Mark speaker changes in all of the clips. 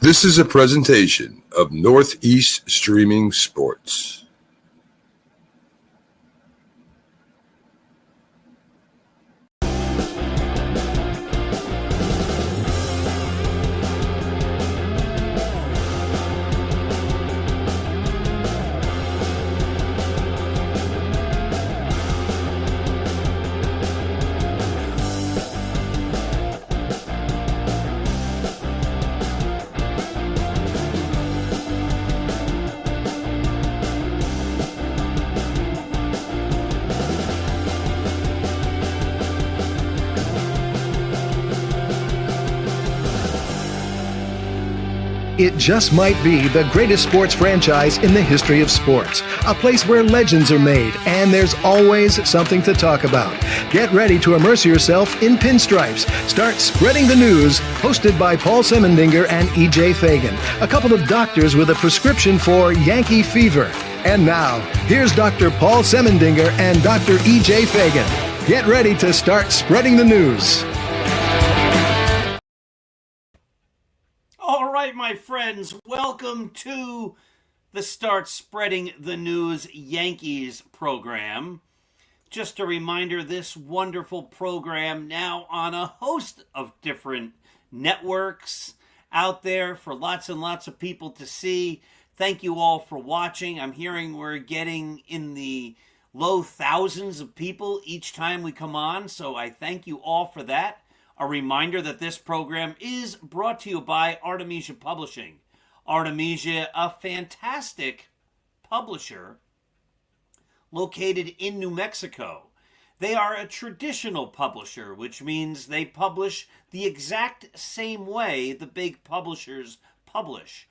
Speaker 1: This is a presentation of Northeast Streaming Sports.
Speaker 2: It just might be the greatest sports franchise in the history of sports. A place where legends are made, and there's always something to talk about. Get ready to immerse yourself in pinstripes. Start spreading the news, hosted by Paul Semendinger and E.J. Fagan, a couple of doctors with a prescription for Yankee fever. And now, here's Dr. Paul Semendinger and Dr. E.J. Fagan. Get ready to start spreading the news.
Speaker 3: All right, my friends, welcome to the Start Spreading the News Yankees program. Just a reminder, this wonderful program now on a host of different networks out there for lots and lots of people to see. Thank you all for watching. I'm hearing we're getting in the low thousands of people each time we come on, so I thank you all for that. A reminder that this program is brought to you by Artemisia Publishing. Artemisia, a fantastic publisher located in New Mexico. They are a traditional publisher, which means they publish the exact same way the big publishers publish.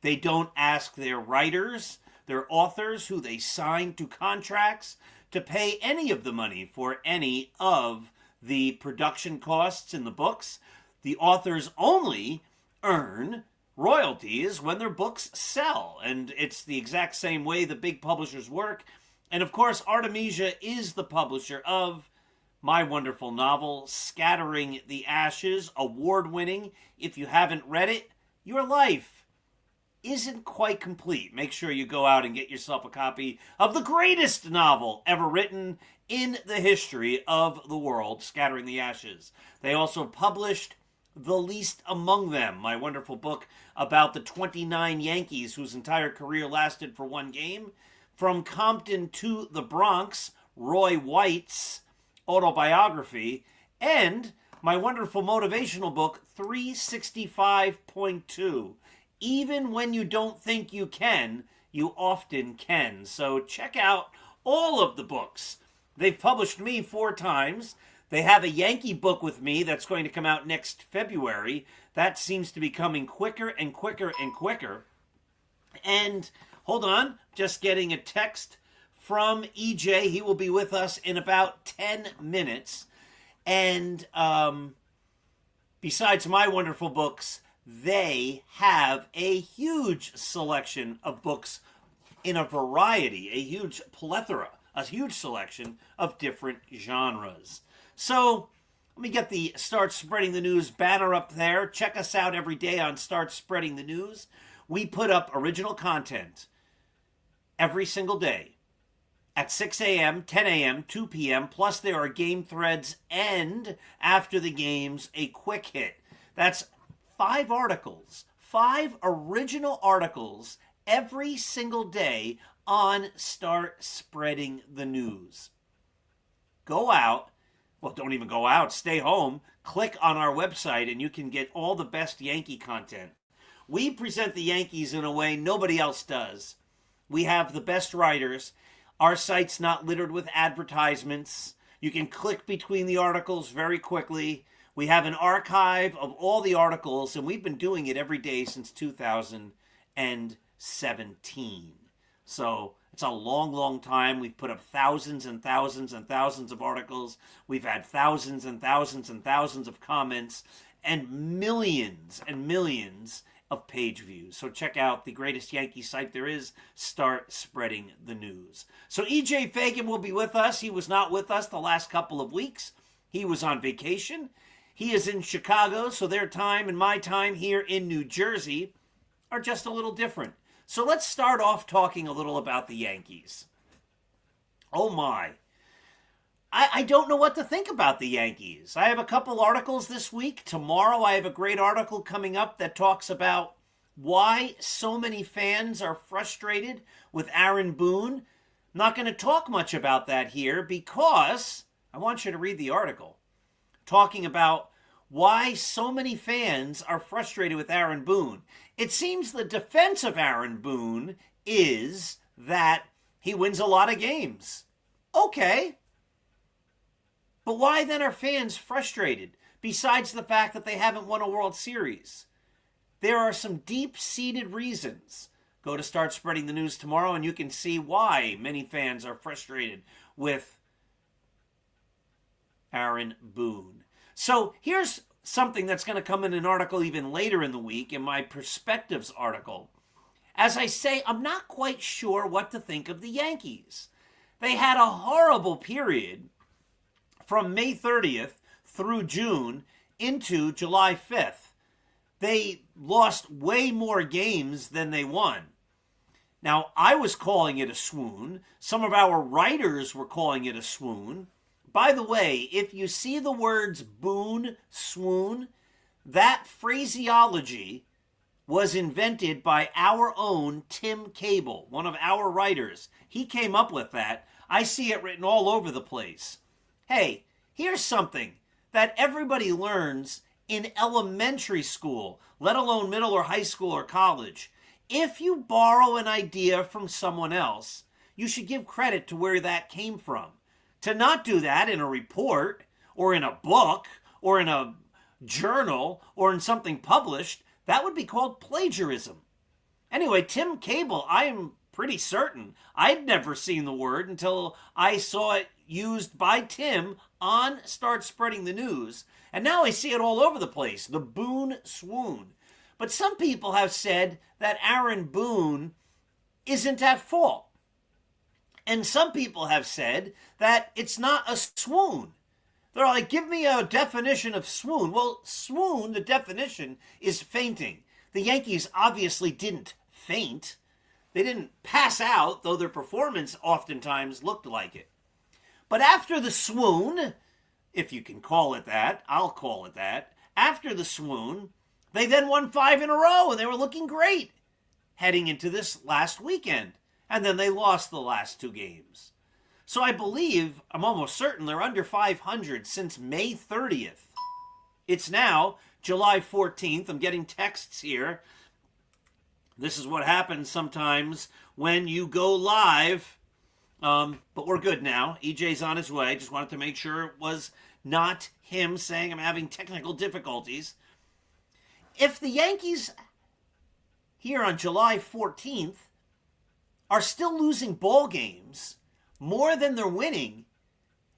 Speaker 3: They don't ask their writers, their authors, who they sign to contracts, to pay any of the money for any of the production costs in the books. The authors only earn royalties when their books sell, and it's the exact same way the big publishers work. And of course, Artemisia is the publisher of my wonderful novel, Scattering the Ashes, award-winning. If you haven't read it, your life isn't quite complete. Make sure you go out and get yourself a copy of the greatest novel ever written in the history of the world, Scattering the Ashes. They also published The Least Among Them, my wonderful book about the 29 Yankees whose entire career lasted for one game. From Compton to the Bronx, Roy White's autobiography, and my wonderful motivational book, 365.2. Even when you don't think you can, you often can. So check out all of the books. They've published me 4 times. They have a Yankee book with me that's going to come out next February. That seems to be coming quicker and quicker and quicker. And hold on, just getting a text from EJ. He will be with us in about 10 minutes. And besides my wonderful books, they have a huge selection of books in a variety, a huge plethora, a huge selection of different genres. So let me get the Start Spreading the News banner up there. Check us out every day on Start Spreading the News. We put up original content every single day at 6 a.m., 10 a.m., 2 p.m. Plus there are game threads and after the games, a quick hit. That's 5 articles, 5 original articles every single day on Start Spreading the News. Go out, well, don't even go out, stay home, click on our website, and you can get all the best Yankee content. We present the Yankees in a way nobody else does. We have the best writers. Our site's not littered with advertisements. You can click between the articles very quickly. We have an archive of all the articles, and we've been doing it every day since 2017. So it's a long, long time. We've put up thousands and thousands and thousands of articles. We've had thousands and thousands and thousands of comments and millions of page views. So check out the greatest Yankee site there is, Start Spreading the News. So EJ Fagan will be with us. He was not with us the last couple of weeks. He was on vacation. He is in Chicago, so their time and my time here in New Jersey are just a little different. So let's start off talking a little about the Yankees. Oh my. I don't know what to think about the Yankees. I have a couple articles this week. Tomorrow I have a great article coming up that talks about why so many fans are frustrated with Aaron Boone. I'm not going to talk much about that here because I want you to read the article talking about why so many fans are frustrated with Aaron Boone. It seems the defense of Aaron Boone is that he wins a lot of games. Okay. But why then are fans frustrated, besides the fact that they haven't won a World Series? There are some deep-seated reasons. Go to Start Spreading the News tomorrow and you can see why many fans are frustrated with Aaron Boone. So here's something that's going to come in an article even later in the week, in my Perspectives article. As I say, I'm not quite sure what to think of the Yankees. They had a horrible period from May 30th through June into July 5th. They lost way more games than they won. Now, I was calling it a swoon. Some of our writers were calling it a swoon. By the way, if you see the words Boone, swoon, that phraseology was invented by our own Tim Cable, one of our writers. He came up with that. I see it written all over the place. Hey, here's something that everybody learns in elementary school, let alone middle or high school or college. If you borrow an idea from someone else, you should give credit to where that came from. To not do that in a report or in a book or in a journal or in something published, that would be called plagiarism. Anyway, Tim Cable, I am pretty certain I'd never seen the word until I saw it used by Tim on Start Spreading the News. And now I see it all over the place, the Boone swoon. But some people have said that Aaron Boone isn't at fault. And some people have said that it's not a swoon. They're like, give me a definition of swoon. Well, swoon, the definition, is fainting. The Yankees obviously didn't faint. They didn't pass out, though their performance oftentimes looked like it. But after the swoon, if you can call it that, I'll call it that. After the swoon, they then won 5 in a row, and they were looking great heading into this last weekend. And then they lost the last 2 games. So I believe, I'm almost certain, they're under 500 since May 30th. It's now July 14th. I'm getting texts here. This is what happens sometimes when you go live. But we're good now. EJ's on his way. Just wanted to make sure it was not him saying I'm having technical difficulties. If the Yankees here on July 14th are still losing ball games more than they're winning,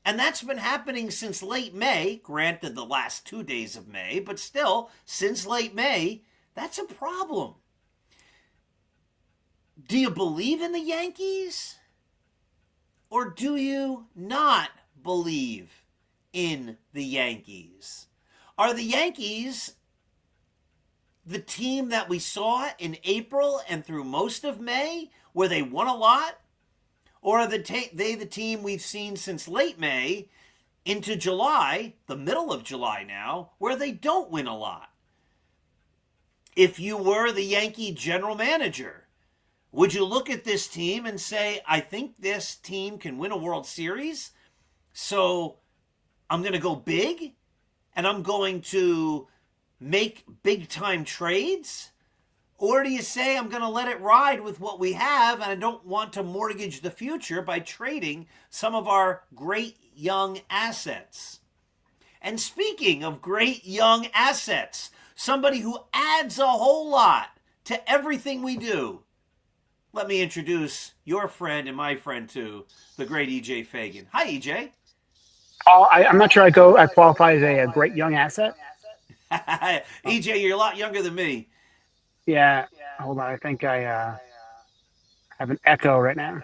Speaker 3: and that's been happening since late May, granted the last 2 days of May, but still, since late May, that's a problem. Do you believe in the Yankees? Or do you not believe in the Yankees? Are the Yankees the team that we saw in April and through most of May, where they won a lot? Or are they the team we've seen since late May into July, the middle of July now, where they don't win a lot? If you were the Yankee general manager, would you look at this team and say, I think this team can win a World Series, so I'm going to go big, and I'm going to make big-time trades? Or do you say, I'm going to let it ride with what we have, and I don't want to mortgage the future by trading some of our great young assets? And speaking of great young assets, somebody who adds a whole lot to everything we do, let me introduce your friend and my friend too, the great EJ Fagan. Hi, EJ.
Speaker 4: I'm not sure I qualify as a great young asset.
Speaker 3: EJ, you're a lot younger than me.
Speaker 4: Yeah. Hold on. I think I have an echo right now.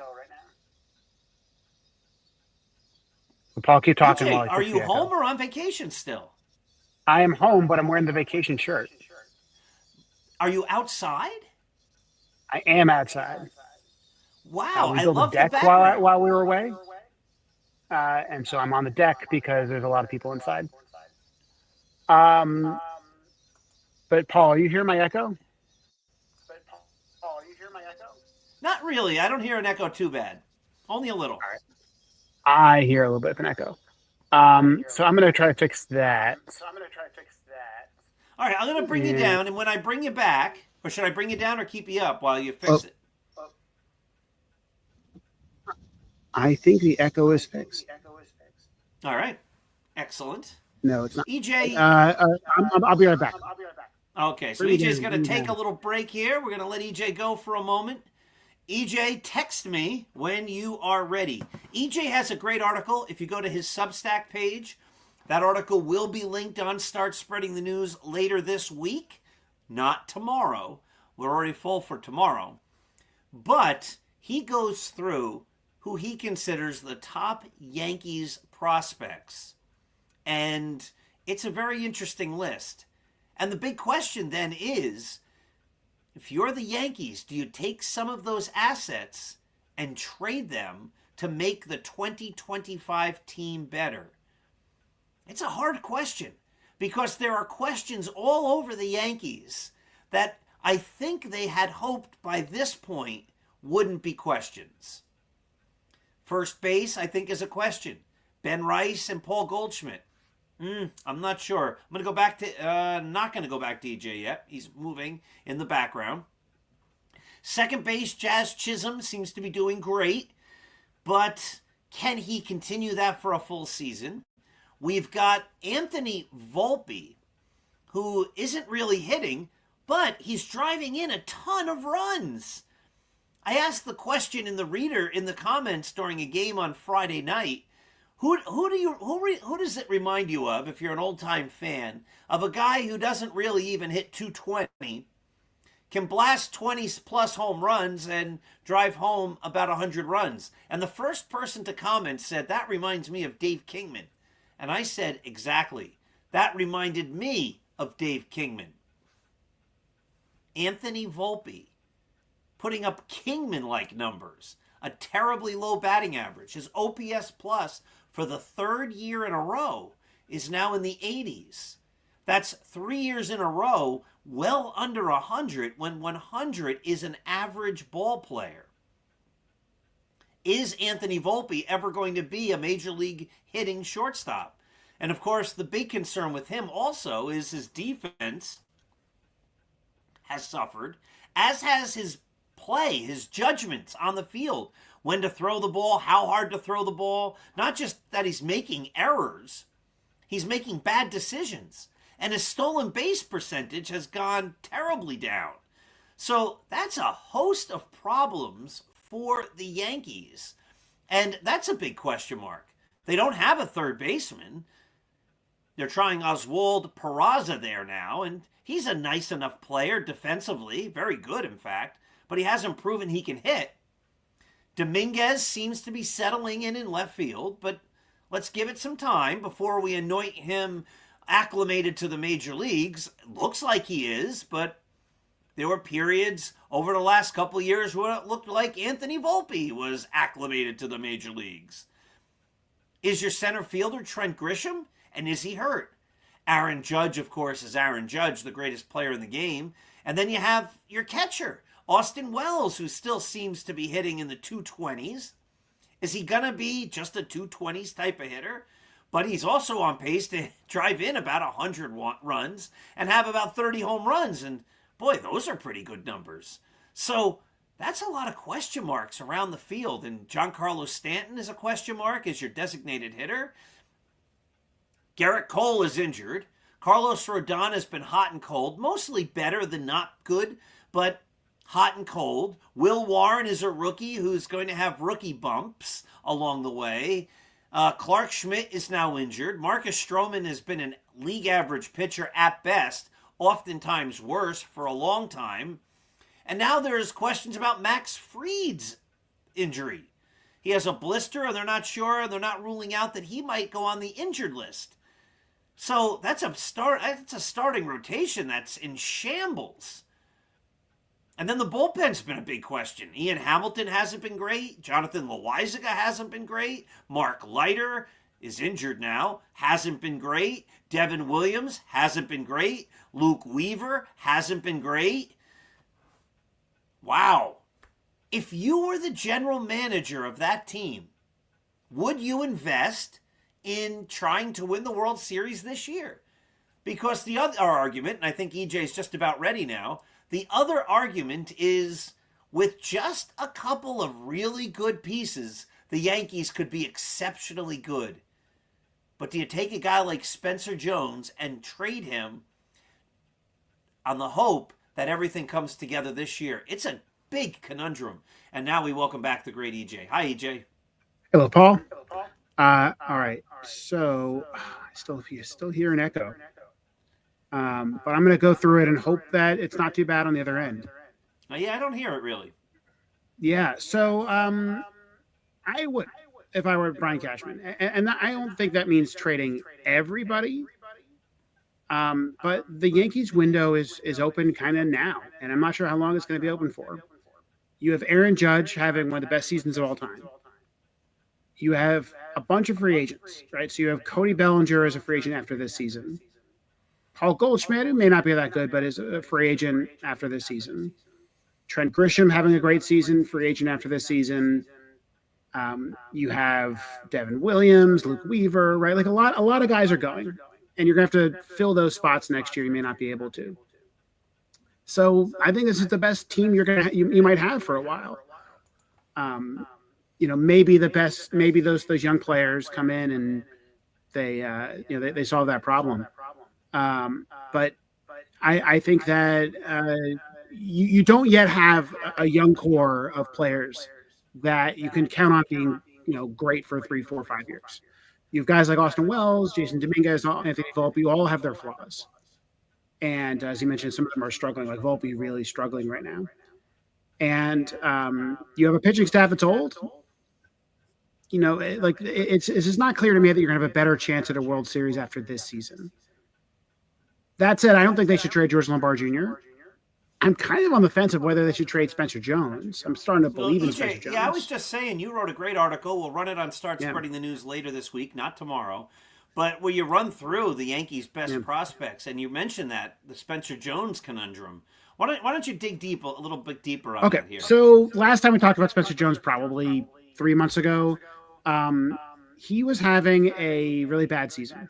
Speaker 4: Paul, keep talking.
Speaker 3: EJ,
Speaker 4: while I
Speaker 3: are
Speaker 4: fix
Speaker 3: you
Speaker 4: the echo.
Speaker 3: home or on vacation still?
Speaker 4: I am home, but I'm wearing the vacation shirt.
Speaker 3: Are you outside?
Speaker 4: I am outside.
Speaker 3: Wow,
Speaker 4: We
Speaker 3: I
Speaker 4: built a
Speaker 3: love the
Speaker 4: deck
Speaker 3: background.
Speaker 4: while we were away, and so I'm on the deck because there's a lot of people inside. Um, but Paul, are you hear my echo?
Speaker 3: Not really. I don't hear an echo too bad. Only a little.
Speaker 4: I hear a little bit of an echo. So I'm gonna try to fix that.
Speaker 3: All right, I'm going to bring you
Speaker 4: Yeah.
Speaker 3: down, and when I bring you back, or should I bring you down or keep you up while you
Speaker 2: Oh,
Speaker 3: fix it?
Speaker 4: I think the echo is fixed.
Speaker 3: All right, excellent.
Speaker 4: No, it's not.
Speaker 3: EJ,
Speaker 4: I'll be right back.
Speaker 3: okay, so
Speaker 4: Bring me
Speaker 3: EJ's
Speaker 4: down,
Speaker 3: going
Speaker 4: bring
Speaker 3: to
Speaker 4: me
Speaker 3: take a
Speaker 4: down.
Speaker 3: little break here. We're going to let EJ go for a moment. EJ, text me when you are ready. EJ has a great article. If you go to his Substack page, that article will be linked on Start Spreading the News later this week, not tomorrow. We're already full for tomorrow. But he goes through who he considers the top Yankees prospects. And it's a very interesting list. And the big question then is, if you're the Yankees, do you take some of those assets and trade them to make the 2025 team better? It's a hard question because there are questions all over the Yankees that I think they had hoped by this point wouldn't be questions. First base, I think, is a question. Ben Rice and Paul Goldschmidt. I'm not sure. I'm going to go back to, not going to go back to EJ yet. He's moving in the background. Second base, Jazz Chisholm seems to be doing great, but can he continue that for a full season? We've got Anthony Volpe, who isn't really hitting, but he's driving in a ton of runs. I asked the question in the reader in the comments during a game on Friday night. Who does it remind you of, if you're an old time fan, of a guy who doesn't really even hit 220, can blast 20 plus home runs and drive home about 100 runs? And the first person to comment said, that reminds me of Dave Kingman. And I said, exactly. That reminded me of Dave Kingman. Anthony Volpe, putting up Kingman-like numbers, a terribly low batting average. His OPS plus for the third year in a row is now in the 80s. That's 3 years in a row, well under 100, when 100 is an average ball player. Is Anthony Volpe ever going to be a major league hitting shortstop? And of course, the big concern with him also is his defense has suffered, as has his play, his judgments on the field, when to throw the ball, how hard to throw the ball. Not just that he's making errors, he's making bad decisions. And his stolen base percentage has gone terribly down. So that's a host of problems for the Yankees. And that's a big question mark. They don't have a third baseman. They're trying Oswald Peraza there now, and he's a nice enough player defensively, very good in fact, but he hasn't proven he can hit. Dominguez seems to be settling in left field, but let's give it some time before we anoint him acclimated to the major leagues. Looks like he is, but there were periods over the last couple of years where it looked like Anthony Volpe was acclimated to the major leagues. Is your center fielder Trent Grisham? And is he hurt? Aaron Judge, of course, is Aaron Judge, the greatest player in the game. And then you have your catcher, Austin Wells, who still seems to be hitting in the 220s. Is he going to be just a 220s type of hitter? But he's also on pace to drive in about 100 runs and have about 30 home runs. And boy, those are pretty good numbers. So that's a lot of question marks around the field. And Giancarlo Stanton is a question mark as your designated hitter. Garrett Cole is injured. Carlos Rodon has been hot and cold, mostly better than not good, but hot and cold. Will Warren is a rookie who's going to have rookie bumps along the way. Clark Schmidt is now injured. Marcus Stroman has been an league average pitcher at best, oftentimes worse for a long time. And now there's questions about Max Fried's injury. He has a blister, and they're not sure, and they're not ruling out that he might go on the injured list. So that's a start. That's a starting rotation that's in shambles. And then the bullpen's been a big question. Ian Hamilton hasn't been great. Jonathan Loizaga hasn't been great. Mark Leiter is injured now. Hasn't been great. Devin Williams hasn't been great. Luke Weaver hasn't been great. Wow. If you were the general manager of that team, would you invest in trying to win the World Series this year? Because the other argument, and I think EJ's just about ready now, the other argument is with just a couple of really good pieces, the Yankees could be exceptionally good. But do you take a guy like Spencer Jones and trade him on the hope that everything comes together this year? It's a big conundrum. And now we welcome back the great EJ. Hi, EJ.
Speaker 4: Hello, Paul. All right. So you still hear an echo. But I'm going to go through it and hope that it's not too bad on the other end.
Speaker 3: Yeah, I don't hear it really.
Speaker 4: Yeah. So I would, if I were Brian Cashman, and I don't think that means trading everybody. But the Yankees window is open kind of now, and I'm not sure how long it's going to be open for. You have Aaron Judge having one of the best seasons of all time. You have a bunch of free agents, right? So you have Cody Bellinger as a free agent after this season. Paul Goldschmidt, who may not be that good, but is a free agent after this season. Trent Grisham having a great season, free agent after this season. You have Devin Williams, Luke Weaver, right? Like a lot of guys are going, and you're gonna have to fill those spots next year. You may not be able to. So I think this is the best team you might have for a while. Maybe the best. Maybe those young players come in and they solve that problem. But I think that you don't yet have a young core of players that you can count on being, great for 3, 4, 5 years. You have guys like Austin Wells, Jason Dominguez, Anthony Volpe, all have their flaws. And as you mentioned, some of them are struggling, like Volpe really struggling right now. And you have a pitching staff that's old. It's just not clear to me that you're going to have a better chance at a World Series after this season. That said, I don't think they should trade George Lombard Jr. I'm kind of on the fence of whether they should trade Spencer Jones. I'm starting to believe in Spencer Jones.
Speaker 3: Yeah, I was just saying, you wrote a great article. We'll run it on Spreading the News later this week, not tomorrow. But where you run through the Yankees' best prospects, and you mentioned that, the Spencer Jones conundrum. Why don't you dig a little bit deeper on that here?
Speaker 4: So last time we talked about Spencer Jones, probably 3 months ago, he was having a really bad season.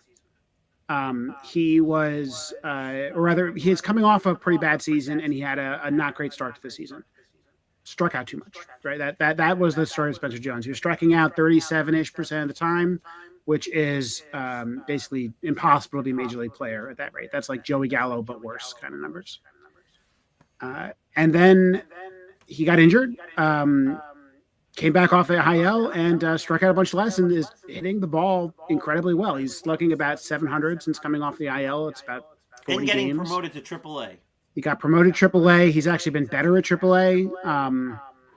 Speaker 4: He was, or rather, he's coming off a pretty bad season, and he had a not great start to the season. Struck out too much, right? That was the story of Spencer Jones. He was striking out 37% of the time, which is basically impossible to be a major league player at that rate. That's like Joey Gallo, but worse kind of numbers. And then he got injured. Came back off the IL and struck out a bunch less and is hitting the ball incredibly well. He's looking about 700 since coming off the IL. It's about 40
Speaker 3: and getting
Speaker 4: games.
Speaker 3: Promoted to AAA.
Speaker 4: He got promoted to AAA. He's actually been better at AAA.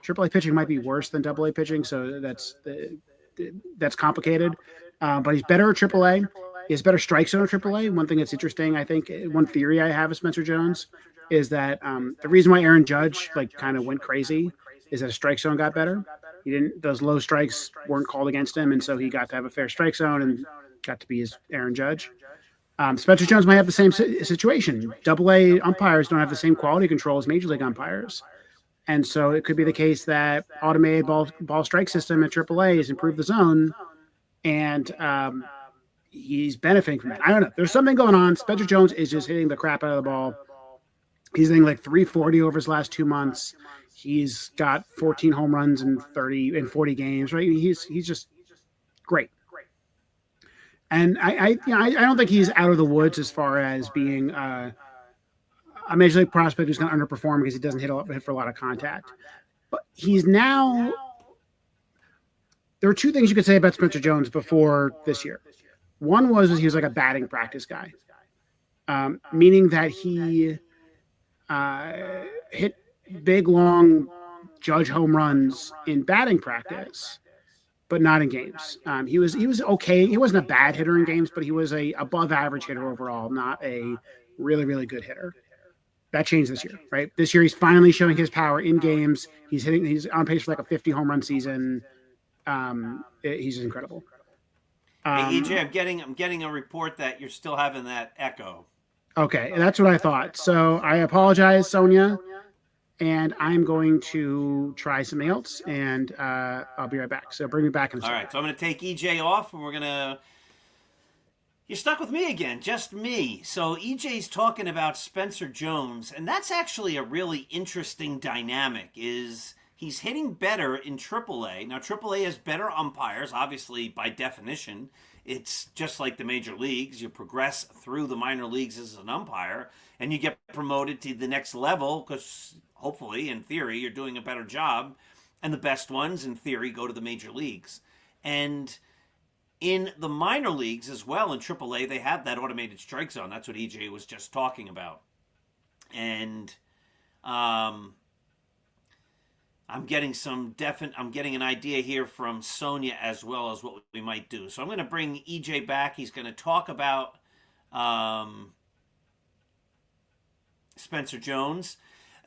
Speaker 4: AAA pitching might be worse than AA pitching, so that's complicated. But he's better at AAA. He has better strike zone at AAA. One thing that's interesting, I think, one theory I have of Spencer Jones is that the reason why Aaron Judge kind of went crazy is that his strike zone got better. Those low strikes weren't called against him, and so he got to have a fair strike zone and got to be his Aaron Judge. Spencer Jones might have the same situation. AA umpires don't have the same quality control as major league umpires, and so it could be the case that automated ball strike system at AAA has improved the zone, and he's benefiting from that. I don't know. There's something going on. Spencer Jones is just hitting the crap out of the ball. He's hitting like 340 over his last 2 months. He's got 14 home runs in 40 games, right? He's just great. And I don't think he's out of the woods as far as being a major league prospect who's going to underperform because he doesn't hit for a lot of contact. But he's now. There are two things you could say about Spencer Jones before this year. One was he was like a batting practice guy, meaning that he hit big, long Judge home runs in batting practice, but not in games. He was okay. He wasn't a bad hitter in games, but he was a above average hitter overall, not a really, really good hitter. That changed this year, right? This year he's finally showing his power in games. He's on pace for like a 50 home run season. He's incredible.
Speaker 3: Hey, EJ, I'm getting a report that you're still having that echo.
Speaker 4: Okay, that's what I thought. So I apologize, Sonia, and I'm going to try something else, and I'll be right back. So bring me back in a second.
Speaker 3: All right, so I'm going to take EJ off, and we're going to... You're stuck with me again, just me. So EJ's talking about Spencer Jones, and that's actually a really interesting dynamic, is he's hitting better in AAA. Now, AAA has better umpires, obviously, by definition. It's just like the major leagues. You progress through the minor leagues as an umpire, and you get promoted to the next level because, hopefully, in theory, you're doing a better job, and the best ones, in theory, go to the major leagues. And in the minor leagues as well, in AAA, they have that automated strike zone. That's what EJ was just talking about. And I'm getting an idea here from Sonia as well as what we might do. So I'm going to bring EJ back. He's going to talk about Spencer Jones.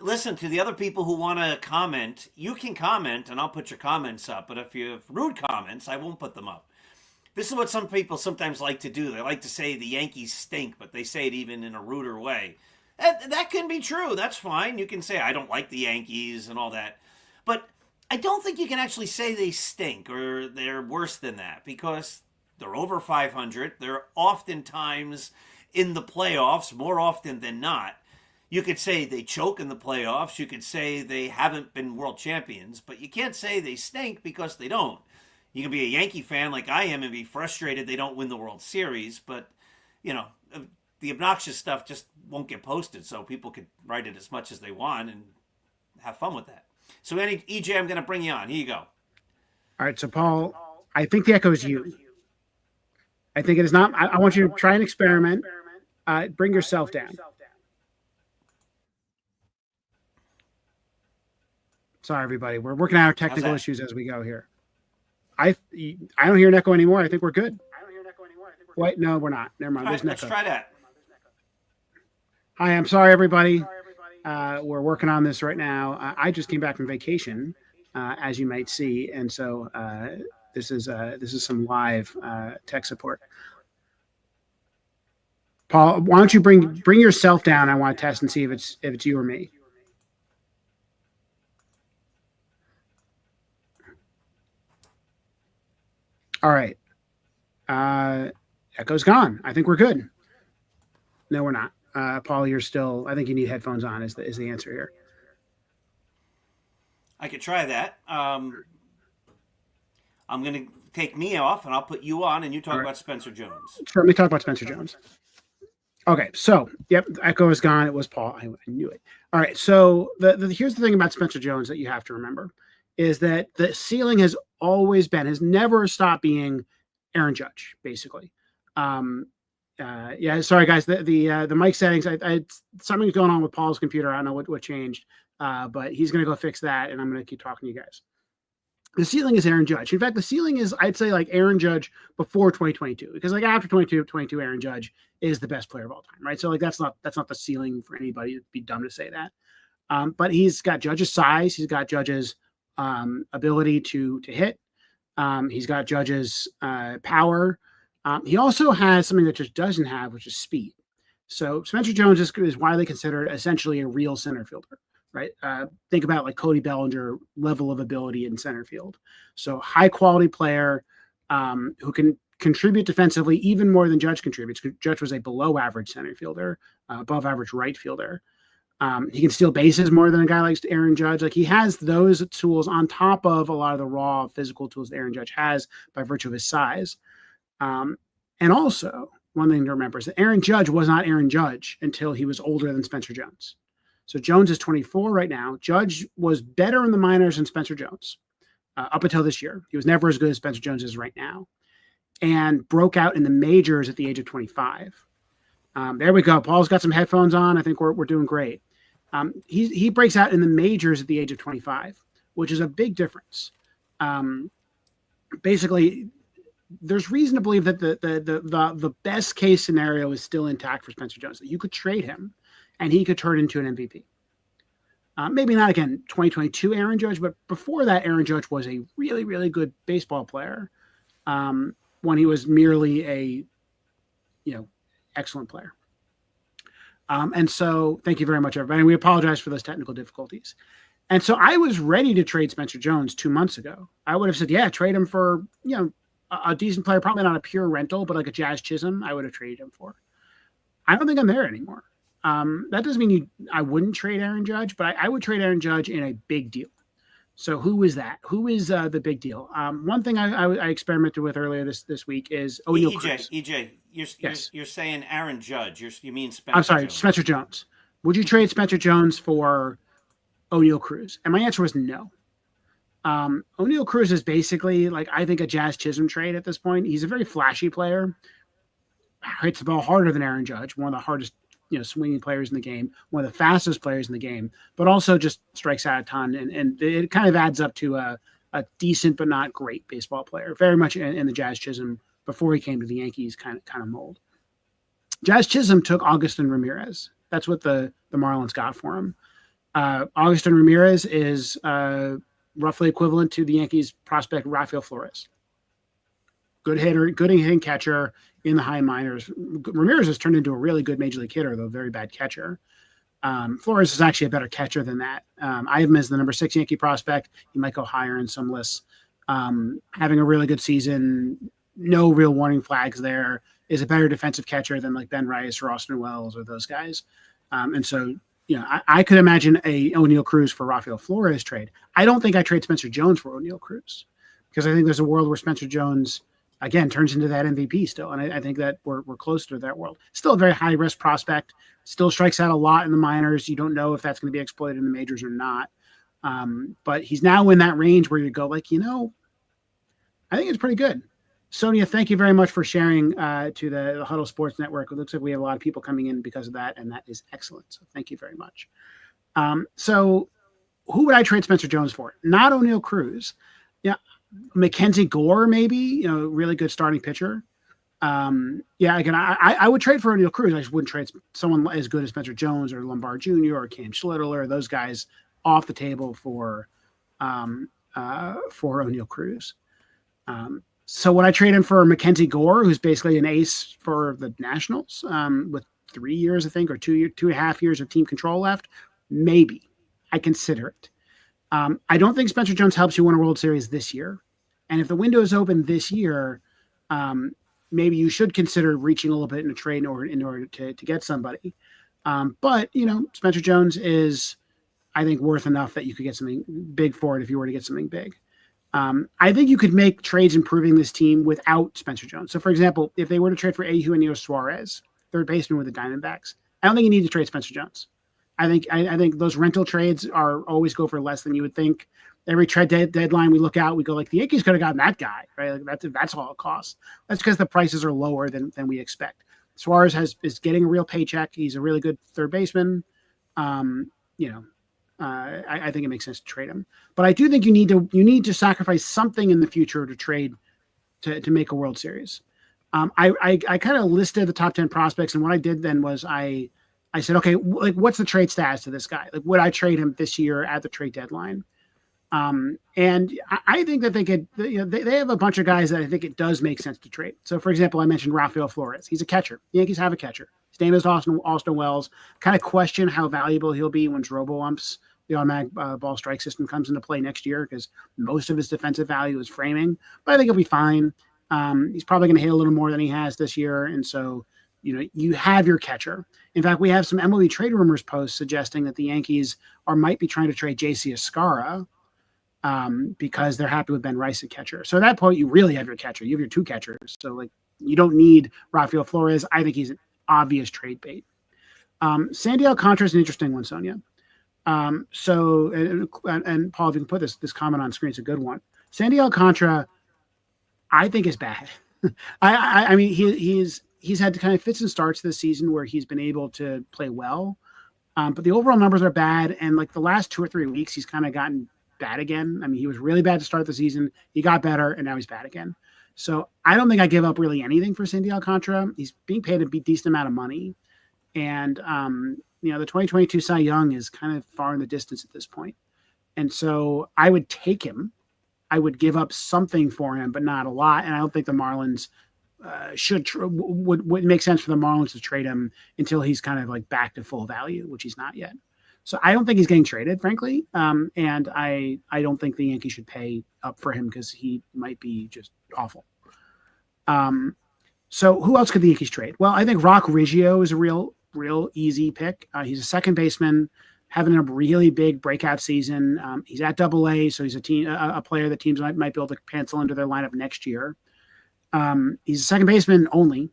Speaker 3: Listen, to the other people who want to comment, you can comment and I'll put your comments up. But if you have rude comments, I won't put them up. This is what some people sometimes like to do. They like to say the Yankees stink, but they say it even in a ruder way. That can be true. That's fine. You can say, I don't like the Yankees and all that. But I don't think you can actually say they stink or they're worse than that because they're over 500. They're oftentimes in the playoffs, more often than not. You could say they choke in the playoffs. You could say they haven't been world champions. But you can't say they stink because they don't. You can be a Yankee fan like I am and be frustrated they don't win the World Series, but, you know, the obnoxious stuff just won't get posted, so people could write it as much as they want and have fun with that. So, EJ, I'm going to bring you on. Here you go.
Speaker 4: All right, so, Paul, I think the echo is you. I think it is not. I want you to try an experiment. Bring yourself down. Sorry, everybody. We're working out our technical issues as we go here. I don't hear an echo anymore. I think we're good. Wait, no, we're not. Never mind. There's an echo.
Speaker 3: Let's try that.
Speaker 4: Hi, I'm sorry, everybody. We're working on this right now. I just came back from vacation, as you might see, and so this is some live tech support. Paul, why don't you bring yourself down? I want to test and see if it's you or me. All right. Echo's gone. I think we're good. No, we're not. Paul, you're still, I think you need headphones on is the answer here.
Speaker 3: I could try that. I'm going to take me off and I'll put you on and you talk about Spencer Jones.
Speaker 4: Sure, let me talk about Spencer Jones. Okay, so, yep, the echo is gone. It was Paul. I knew it. All right, so here's the thing about Spencer Jones that you have to remember is that the ceiling has never stopped being Aaron Judge, basically. Yeah, sorry guys, the mic settings, something's going on with Paul's computer. I don't know what changed, but he's going to go fix that, and I'm going to keep talking to you guys. The ceiling is Aaron Judge. In fact, the ceiling is, I'd say, like Aaron Judge before 2022, because like after 2022, Aaron Judge is the best player of all time, right? So like that's not the ceiling for anybody. It'd be dumb to say that. But he's got Judge's size. He's got Judge's ability to hit. He's got Judge's power. He also has something that Judge doesn't have, which is speed. So Spencer Jones is widely considered essentially a real center fielder, right? Think about like Cody Bellinger level of ability in center field. So high quality player who can contribute defensively even more than Judge contributes. Judge was a below average center fielder, above average right fielder. He can steal bases more than a guy like Aaron Judge. Like he has those tools on top of a lot of the raw physical tools that Aaron Judge has by virtue of his size. And also, one thing to remember is that Aaron Judge was not Aaron Judge until he was older than Spencer Jones. So Jones is 24 right now. Judge was better in the minors than Spencer Jones up until this year. He was never as good as Spencer Jones is right now, and broke out in the majors at the age of 25. There we go. Paul's got some headphones on. I think we're doing great. He breaks out in the majors at the age of 25, which is a big difference. basically, there's reason to believe that the best case scenario is still intact for Spencer Jones. That you could trade him, and he could turn into an MVP. Maybe not again 2022 Aaron Judge, but before that, Aaron Judge was a really, really good baseball player when he was merely a excellent player. And so thank you very much, everybody. And we apologize for those technical difficulties. And so I was ready to trade Spencer Jones 2 months ago. I would have said, yeah, trade him for, a decent player, probably not a pure rental, but like a Jazz Chisholm, I would have traded him for. I don't think I'm there anymore. That doesn't mean I wouldn't trade Aaron Judge, but I would trade Aaron Judge in a big deal. So who is that? Who is the big deal? One thing I experimented with earlier this week is O'Neal Cruz.
Speaker 3: EJ, you're saying Aaron Judge. You mean Spencer?
Speaker 4: I'm sorry,
Speaker 3: Jones.
Speaker 4: Spencer Jones. Would you trade Spencer Jones for O'Neal Cruz? And my answer was no. O'Neal Cruz is basically like, I think, a Jazz Chisholm trade at this point. He's a very flashy player. Hits the ball harder than Aaron Judge, one of the hardest swinging players in the game, one of the fastest players in the game, but also just strikes out a ton. And it kind of adds up to a decent but not great baseball player, very much in the Jazz Chisholm before he came to the Yankees kind of mold. Jazz Chisholm took Augustin Ramirez. That's what the Marlins got for him. Augustin Ramirez is roughly equivalent to the Yankees prospect Rafael Flores. Good hitter, good hitting catcher in the high minors. Ramirez has turned into a really good major league hitter, though very bad catcher. Flores is actually a better catcher than that. I have him as the number 6 Yankee prospect. He might go higher in some lists. Having a really good season, no real warning flags there. Is a better defensive catcher than like Ben Rice or Austin Wells or those guys. And so, I could imagine a O'Neal Cruz for Rafael Flores trade. I don't think I trade Spencer Jones for O'Neal Cruz because I think there's a world where Spencer Jones again turns into that MVP still, and I think that we're close to that world. Still a very high risk prospect. Still strikes out a lot in the minors. You don't know if that's going to be exploited in the majors or not. But he's now in that range where you go like, I think it's pretty good. Sonia, thank you very much for sharing to the Huddle Sports Network. It looks like we have a lot of people coming in because of that, and that is excellent. So thank you very much. So who would I trade Spencer Jones for? Not O'Neal Cruz. Yeah, Mackenzie Gore, maybe, really good starting pitcher. Again, I would trade for O'Neal Cruz. I just wouldn't trade someone as good as Spencer Jones or Lombard Jr. or Cam Schlittler, those guys off the table for O'Neal Cruz. So would I trade him for Mackenzie Gore, who's basically an ace for the Nationals with 3 years, I think, or 2.5 years of team control left? Maybe. I consider it. I don't think Spencer Jones helps you win a World Series this year. And if the window is open this year, maybe you should consider reaching a little bit in a trade in order to get somebody. But, Spencer Jones is, I think, worth enough that you could get something big for it if you were to get something big. I think you could make trades improving this team without Spencer Jones. So, for example, if they were to trade for Eugenio Suarez, third baseman with the Diamondbacks, I don't think you need to trade Spencer Jones. I think those rental trades are always go for less than you would think. Every trade deadline we look out, we go like the Yankees could have gotten that guy, right? Like that's all it costs. That's because the prices are lower than we expect. Suarez is getting a real paycheck. He's a really good third baseman. I think it makes sense to trade him, but I do think you need to sacrifice something in the future to trade to make a World Series. I kind of listed the top 10 prospects, and what I did then was I said, okay, like what's the trade status to this guy? Like, would I trade him this year at the trade deadline? And I think that they could. They have a bunch of guys that I think it does make sense to trade. So, for example, I mentioned Rafael Flores. He's a catcher. The Yankees have a catcher. His name is Austin Wells. Kind of question how valuable he'll be when RoboUmps, the automatic ball strike system, comes into play next year because most of his defensive value is framing. But I think he'll be fine. He's probably going to hit a little more than he has this year, and so you have your catcher. In fact, we have some MLB trade rumors posts suggesting that the Yankees might be trying to trade JC Escarra because they're happy with Ben Rice at catcher. So at that point, you really have your catcher. You have your two catchers. So like you don't need Rafael Flores. I think he's an obvious trade bait. Sandy Alcantara is an interesting one, Sonia. So and Paul, if you can put this comment on screen, it's a good one. Sandy Alcantara, I think is bad. I mean he's had kind of fits and starts this season where he's been able to play well, but the overall numbers are bad. And like the last 2 or 3 weeks, he's kind of gotten bad again. I mean, he was really bad to start the season. He got better, and now he's bad again. So I don't think I give up really anything for Sandy Alcantara. He's being paid a decent amount of money. And, the 2022 Cy Young is kind of far in the distance at this point. And so I would take him. I would give up something for him, but not a lot. And I don't think the Marlins would make sense for the Marlins to trade him until he's kind of like back to full value, which he's not yet. So I don't think he's getting traded, frankly. And I don't think the Yankees should pay up for him because he might be just awful. So who else could the Yankees trade? Well, I think Rock Riggio is a real easy pick. He's a second baseman having a really big breakout season. He's at AA, so he's a player that teams might be able to pencil into their lineup next year. He's a second baseman only.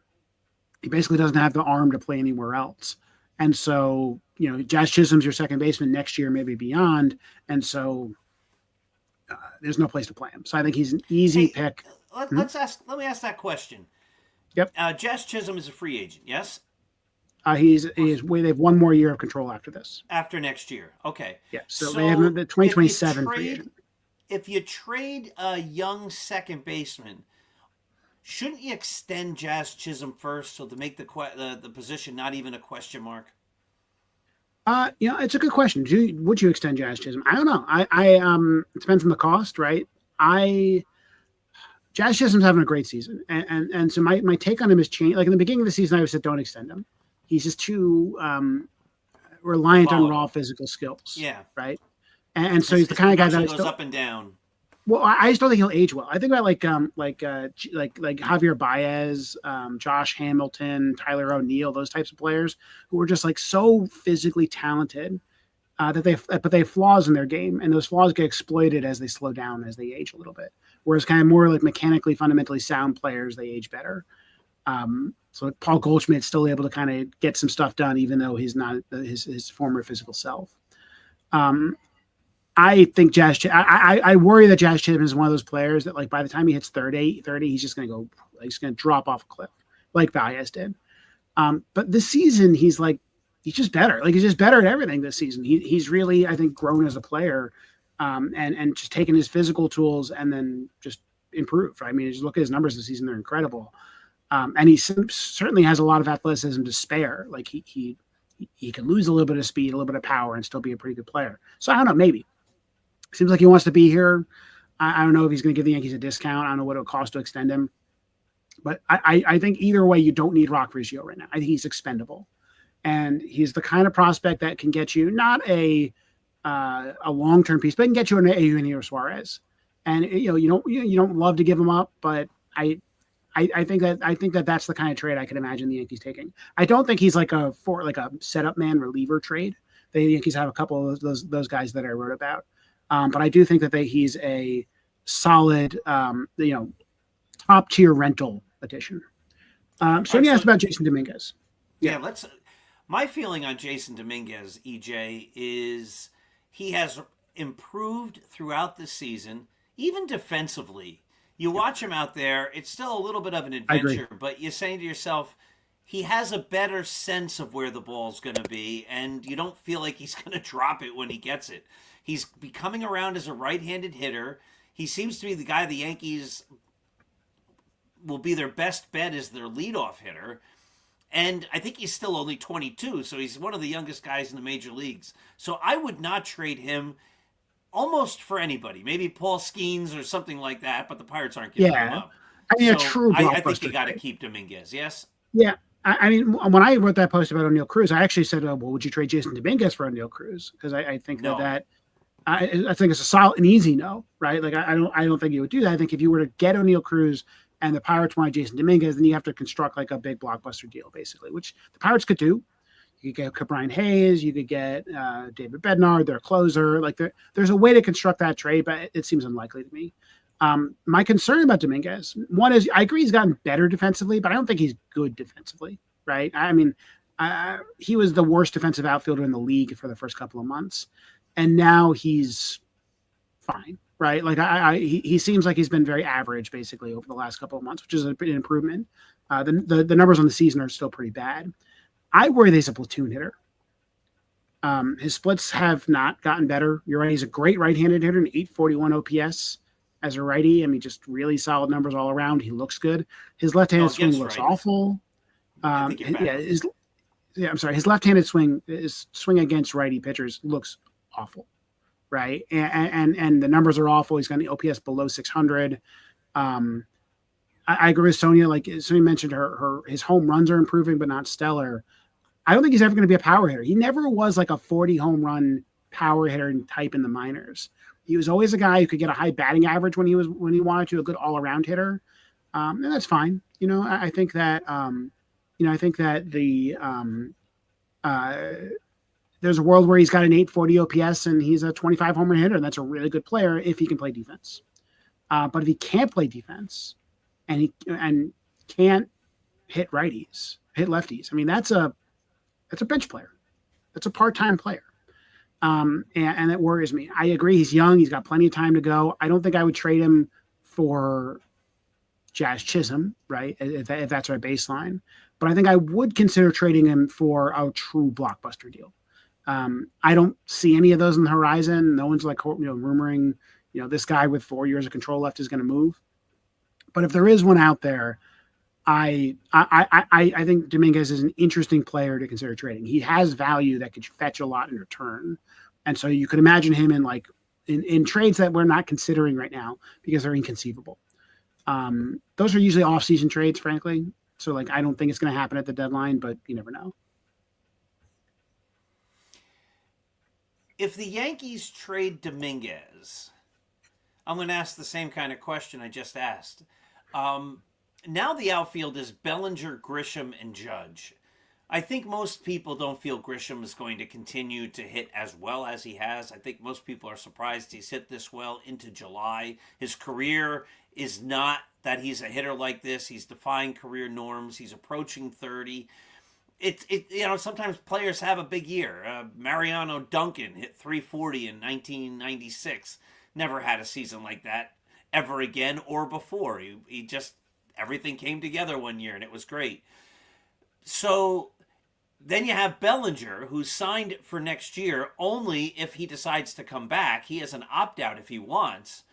Speaker 4: He basically doesn't have the arm to play anywhere else. And so, Jazz Chisholm's your second baseman next year, maybe beyond. And so there's no place to play him. So I think he's an easy pick.
Speaker 3: Let me ask that question.
Speaker 4: Yep.
Speaker 3: Jazz Chisholm is a free agent, yes?
Speaker 4: They have one more year of control after this.
Speaker 3: After next year. Okay.
Speaker 4: Yeah. So they have the 2027 free agent.
Speaker 3: If you trade a young second baseman, shouldn't you extend Jazz Chisholm first so to make the position not even a question mark?
Speaker 4: It's a good question. Would you extend Jazz Chisholm? I don't know. It depends on the cost, right? Jazz Chisholm's having a great season, and so my take on him has changed. Like in the beginning of the season, I said don't extend him. He's just too reliant on raw physical skills.
Speaker 3: Yeah.
Speaker 4: Right. And so he's the kind of guy that
Speaker 3: goes up and down.
Speaker 4: Well, I just don't think he'll age well. I think about like Javier Baez, Josh Hamilton, Tyler O'Neill, those types of players who are just like so physically talented but they have flaws in their game, and those flaws get exploited as they slow down as they age a little bit. Whereas kind of more like mechanically, fundamentally sound players, they age better. So Paul Goldschmidt's still able to kind of get some stuff done, even though he's not his former physical self. I think I worry that Jazz Chisholm is one of those players that like by the time he hits 30, he's just going to drop off a cliff like Baez did. But this season, he's just better. Like he's just better at everything this season. He's really, I think, grown as a player and just taken his physical tools and then just improved. I mean, just look at his numbers this season. They're incredible. And he certainly has a lot of athleticism to spare. Like he can lose a little bit of speed, a little bit of power, and still be a pretty good player. So I don't know, maybe. Seems like he wants to be here. I don't know if he's going to give the Yankees a discount. I don't know what it would cost to extend him. But I think either way, you don't need Rock Riggio right now. I think he's expendable. And he's the kind of prospect that can get you not a long-term piece, but can get you an Eugenio Suarez. And you don't love to give him up, but I think that that's the kind of trade I can imagine the Yankees taking. I don't think he's like a setup man reliever trade. The Yankees have a couple of those guys that I wrote about. But I do think that he's a solid, top tier rental addition. So you asked about Jason Dominguez.
Speaker 3: Yeah, my feeling on Jason Dominguez, EJ, is he has improved throughout the season, even defensively. You watch him out there, it's still a little bit of an adventure, but you're saying to yourself, he has a better sense of where the ball's going to be, and you don't feel like he's going to drop it when he gets it. He's becoming around as a right-handed hitter. He seems to be the guy the Yankees will be their best bet as their leadoff hitter. And I think he's still only 22, so he's one of the youngest guys in the major leagues. So I would not trade him almost for anybody. Maybe Paul Skeens or something like that, but the Pirates aren't giving him up.
Speaker 4: I mean,
Speaker 3: so I think you got to keep Dominguez, yes?
Speaker 4: Yeah. I mean, when I wrote that post about O'Neill Cruz, I actually said, well, would you trade Jason Dominguez for O'Neill Cruz? Because I think I think it's a solid and easy no, right? Like I don't think you would do that. I think if you were to get O'Neill Cruz and the Pirates wanted Jason Dominguez, then you have to construct like a big blockbuster deal, basically, which the Pirates could do. You could get Brian Hayes, you could get David Bednar, their closer. Like there's a way to construct that trade, but it seems unlikely to me. My concern about Dominguez, one is I agree he's gotten better defensively, but I don't think he's good defensively, right? I mean, he was the worst defensive outfielder in the league for the first couple of months, and now he's fine, right? Like he seems like he's been very average basically over the last couple of months, which is an improvement. The numbers on the season are still pretty bad. I worry that he's a platoon hitter. His splits have not gotten better. You're right. He's a great right-handed hitter, an 841 OPS as a righty. I mean, just really solid numbers all around. He looks good. His left-handed swing looks awful.
Speaker 3: I think
Speaker 4: I'm sorry. His left-handed swing, his swing against righty pitchers looks awful, right? And the numbers are awful. He's got an OPS below 600. I agree with Sonia. Like Sonia mentioned, his home runs are improving, but not stellar. I don't think he's ever going to be a power hitter. He never was like a 40 home run power hitter type in the minors. He was always a guy who could get a high batting average when he wanted to, a good all around hitter, and that's fine. I think that there's a world where he's got an 840 OPS and he's a 25 home run hitter, and that's a really good player if he can play defense. But if he can't play defense and he can't hit lefties, I mean that's a bench player. That's a part-time player. And it worries me. I agree. He's young. He's got plenty of time to go. I don't think I would trade him for Jazz Chisholm, right? If that's our baseline. But I think I would consider trading him for a true blockbuster deal. I don't see any of those on the horizon. No one's like, rumoring, this guy with 4 years of control left is going to move. But if there is one out there, I think Dominguez is an interesting player to consider trading. He has value that could fetch a lot in return. And so you could imagine him in trades that we're not considering right now because they're inconceivable. Those are usually off-season trades, frankly. So I don't think it's going to happen at the deadline, but you never know.
Speaker 3: If the Yankees trade Dominguez, I'm going to ask the same kind of question I just asked. Now the outfield is Bellinger, Grisham, and Judge. I think most people don't feel Grisham is going to continue to hit as well as he has. I think most people are surprised he's hit this well into July. His career is not that he's a hitter like this. He's defying career norms. He's approaching 30. Sometimes players have a big year. Mariano Duncan hit 340 in 1996. Never had a season like that ever again or before. He just, everything came together one year and it was great. So then you have Bellinger, who's signed for next year only if he decides to come back. He has an opt-out if he wants.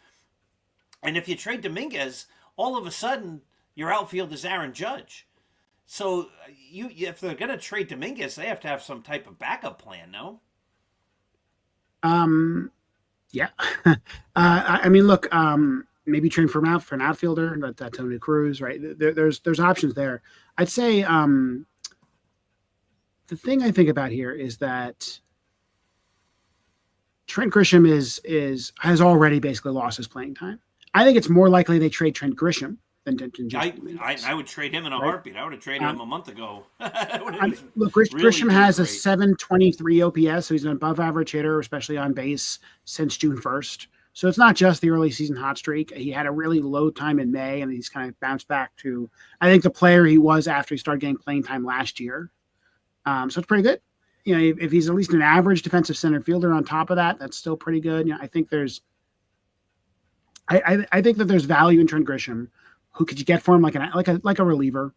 Speaker 3: And if you trade Dominguez, all of a sudden your outfield is Aaron Judge. So if they're going to trade Dominguez, they have to have some type of backup plan, no?
Speaker 4: Yeah. I mean, look, maybe trade for an outfielder, that Tony Cruz, right? There's options there. I'd say the thing I think about here is that Trent Grisham has already basically lost his playing time. I think it's more likely they trade Trent Grisham than
Speaker 3: I would trade him in a heartbeat. I would have traded him a month ago.
Speaker 4: Grisham has a 723 OPS, so he's an above average hitter, especially on base, since June 1st. So it's not just the early season hot streak. He had a really low time in May, and he's kind of bounced back to, I think, the player he was after he started getting playing time last year. So it's pretty good. If he's at least an average defensive center fielder on top of that, that's still pretty good. I think I think that there's value in Trent Grisham. Who could you get for him like a reliever?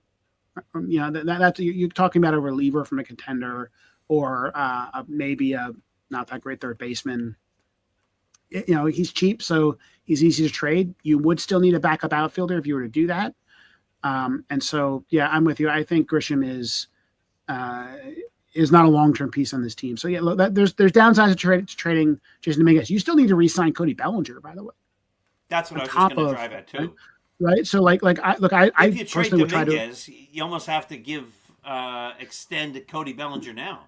Speaker 4: That's you're talking about a reliever from a contender or maybe a not that great third baseman. He's cheap, so he's easy to trade. You would still need a backup outfielder if you were to do that. And so, yeah, I'm with you. I think Grisham is not a long-term piece on this team. So yeah, look, there's downsides to trading Jason Dominguez. You still need to re-sign Cody Bellinger, by the way.
Speaker 3: That's what I was just going to drive at too.
Speaker 4: Right. So I
Speaker 3: if you trade Dominguez, you almost have to extend Cody Bellinger now,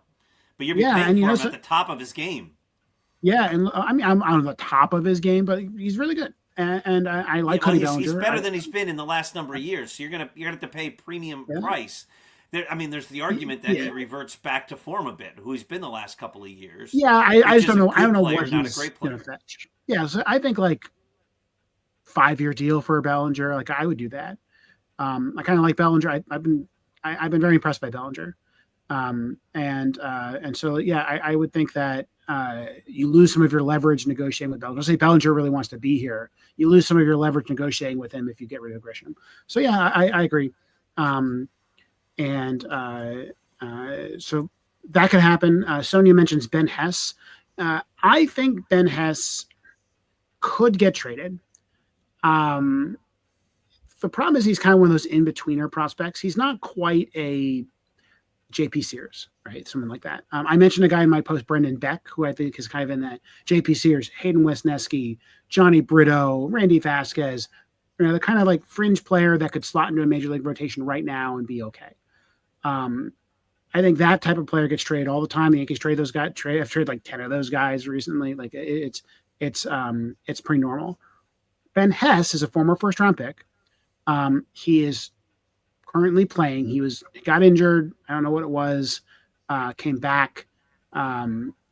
Speaker 3: but you're paying for him at the top of his game.
Speaker 4: Yeah, and I mean I'm on the top of his game, but he's really good, and I like Cody Bellinger.
Speaker 3: He's better than he's been in the last number of years. So you're gonna have to pay premium price. There's the argument that he reverts back to form a bit, who he's been the last couple of years.
Speaker 4: Yeah, I just don't know. I don't know what
Speaker 3: he's going to
Speaker 4: fetch. Yeah, so I think 5-year deal for Bellinger. I would do that. I kind of like Bellinger. I've been very impressed by Bellinger. And so, yeah, I would think that you lose some of your leverage negotiating with Bellinger. Let's say Bellinger really wants to be here. You lose some of your leverage negotiating with him if you get rid of Grisham. So, yeah, I agree. So that could happen. Sonia mentions Ben Hess. I think Ben Hess could get traded. The problem is he's kind of one of those in-betweener prospects. He's not quite a JP Sears, right? Someone like that. I mentioned a guy in my post, Brendan Beck, who I think is kind of in that JP Sears, Hayden Wesneski, Johnny Brito, Randy Vasquez, the kind of like fringe player that could slot into a major league rotation right now and be okay. I think that type of player gets traded all the time. The Yankees trade those guys. I've traded like 10 of those guys recently. Like it's pretty normal. Ben Hess is a former first round pick. He is currently playing. He got injured. I don't know what it was. Came back.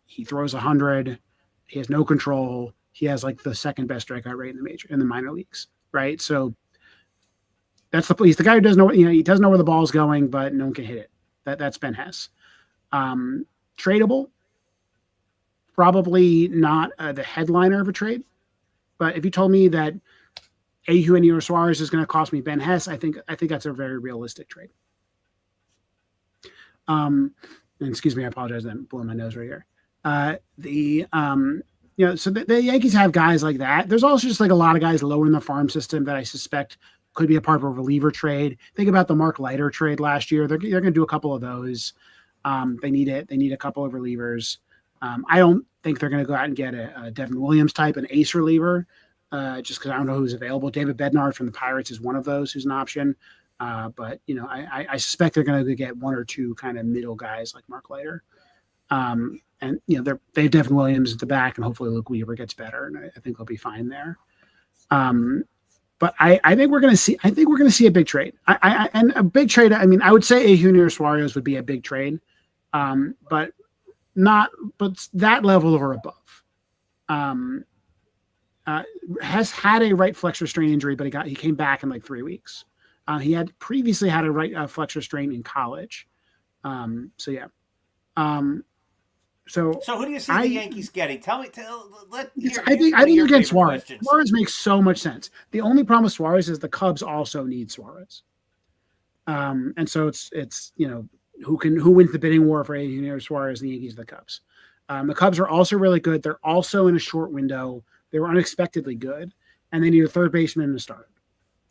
Speaker 4: He throws 100. He has no control. He has like the second best strikeout rate in the minor leagues. Right. So he's the guy who doesn't know, he doesn't know where the ball's going, but no one can hit it. That's Ben Hess. Tradable. Probably not the headliner of a trade. But if you told me that Eugenio Suarez is going to cost me Ben Hess, I think that's a very realistic trade. And excuse me, I apologize. I'm blowing my nose right here. So the Yankees have guys like that. There's also just like a lot of guys lower in the farm system that I suspect could be a part of a reliever trade. Think about the Mark Leiter trade last year. They're going to do a couple of those. They need it. They need a couple of relievers. I don't think they're going to go out and get a Devin Williams type, an ace reliever, just because I don't know who's available. David Bednar from the Pirates is one of those who's an option. But I suspect they're going to get one or two kind of middle guys like Mark Leiter. And they have Devin Williams at the back, and hopefully Luke Weaver gets better, and I think they'll be fine there. But I think we're going to see. I think we're going to see a big trade. And a big trade. I mean, I would say Eugenio Suarez would be a big trade, but that level or above. Has had a right flexor strain injury, but he came back in like 3 weeks. He had previously had a right flexor strain in college. So yeah. So
Speaker 3: who do you see the Yankees getting? I
Speaker 4: think you're getting Suarez. Suarez makes so much sense. The only problem with Suarez is the Cubs also need Suarez. And so it's who wins the bidding war for Eugenio Suarez, the Yankees, the Cubs. The Cubs are also really good. They're also in a short window. They were unexpectedly good, and they need a third baseman and a starter.